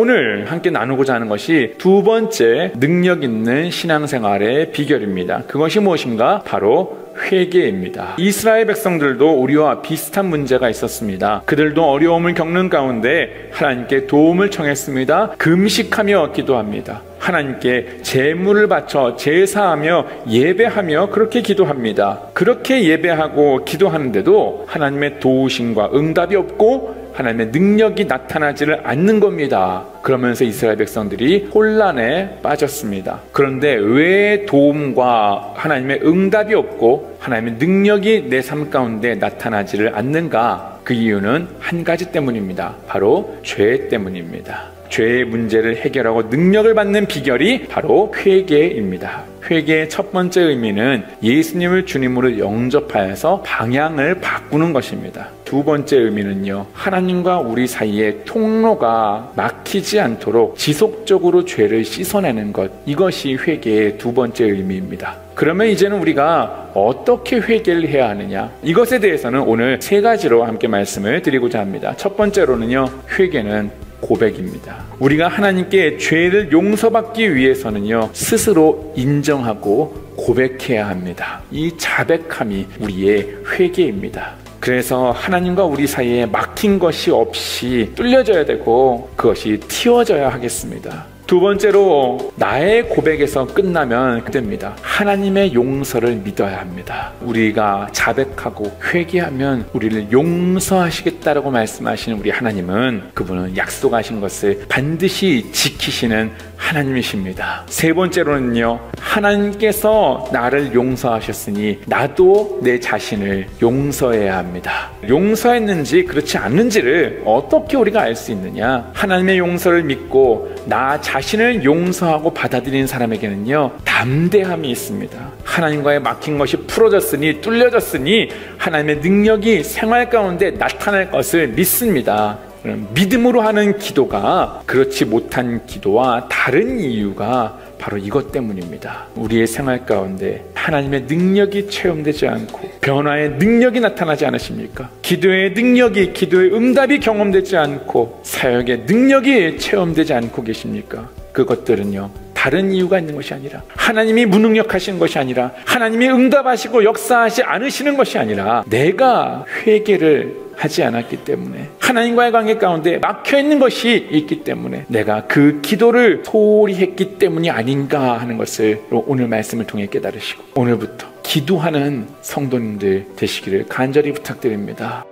오늘 함께 나누고자 하는 것이 두 번째 능력 있는 신앙생활의 비결입니다. 그것이 무엇인가? 바로 회개입니다. 이스라엘 백성들도 우리와 비슷한 문제가 있었습니다. 그들도 어려움을 겪는 가운데 하나님께 도움을 청했습니다. 금식하며 기도합니다. 하나님께 제물을 바쳐 제사하며 예배하며 그렇게 기도합니다. 그렇게 예배하고 기도하는데도 하나님의 도우심과 응답이 없고 하나님의 능력이 나타나지를 않는 겁니다. 그러면서 이스라엘 백성들이 혼란에 빠졌습니다. 그런데 왜 도움과 하나님의 응답이 없고 하나님의 능력이 내 삶 가운데 나타나지를 않는가? 그 이유는 한 가지 때문입니다. 바로 죄 때문입니다. 죄의 문제를 해결하고 능력을 받는 비결이 바로 회개입니다. 회개의 첫 번째 의미는 예수님을 주님으로 영접하여서 방향을 바꾸는 것입니다. 두 번째 의미는요, 하나님과 우리 사이의 통로가 막히지 않도록 지속적으로 죄를 씻어내는 것, 이것이 회개의 두 번째 의미입니다. 그러면 이제는 우리가 어떻게 회개를 해야 하느냐, 이것에 대해서는 오늘 세 가지로 함께 말씀을 드리고자 합니다. 첫 번째로는요, 회개는 고백입니다. 우리가 하나님께 죄를 용서받기 위해서는요, 스스로 인정하고 고백해야 합니다. 이 자백함이 우리의 회개입니다. 그래서 하나님과 우리 사이에 막힌 것이 없이 뚫려져야 되고 그것이 틔워져야 하겠습니다. 두 번째로, 나의 고백에서 끝나면 됩니다. 하나님의 용서를 믿어야 합니다. 우리가 자백하고 회개하면 우리를 용서하시겠다라고 말씀하시는 우리 하나님은, 그분은 약속하신 것을 반드시 지키시는 하나님이십니다. 세 번째로는요, 하나님께서 나를 용서하셨으니 나도 내 자신을 용서해야 합니다. 용서했는지 그렇지 않는지를 어떻게 우리가 알 수 있느냐? 하나님의 용서를 믿고 나 자신을 용서하고 받아들이는 사람에게는요, 담대함이 있습니다. 하나님과의 막힌 것이 풀어졌으니, 뚫려졌으니 하나님의 능력이 생활 가운데 나타날 것을 믿습니다. 믿음으로 하는 기도가 그렇지 못한 기도와 다른 이유가 바로 이것 때문입니다. 우리의 생활 가운데 하나님의 능력이 체험되지 않고 변화의 능력이 나타나지 않으십니까? 기도의 능력이, 기도의 응답이 경험되지 않고 사역의 능력이 체험되지 않고 계십니까? 그것들은요, 다른 이유가 있는 것이 아니라, 하나님이 무능력하신 것이 아니라, 하나님이 응답하시고 역사하지 않으시는 것이 아니라, 내가 회개를 하지 않았기 때문에, 하나님과의 관계 가운데 막혀있는 것이 있기 때문에 내가 그 기도를 소홀히 했기 때문이 아닌가 하는 것을 오늘 말씀을 통해 깨달으시고, 오늘부터 기도하는 성도님들 되시기를 간절히 부탁드립니다.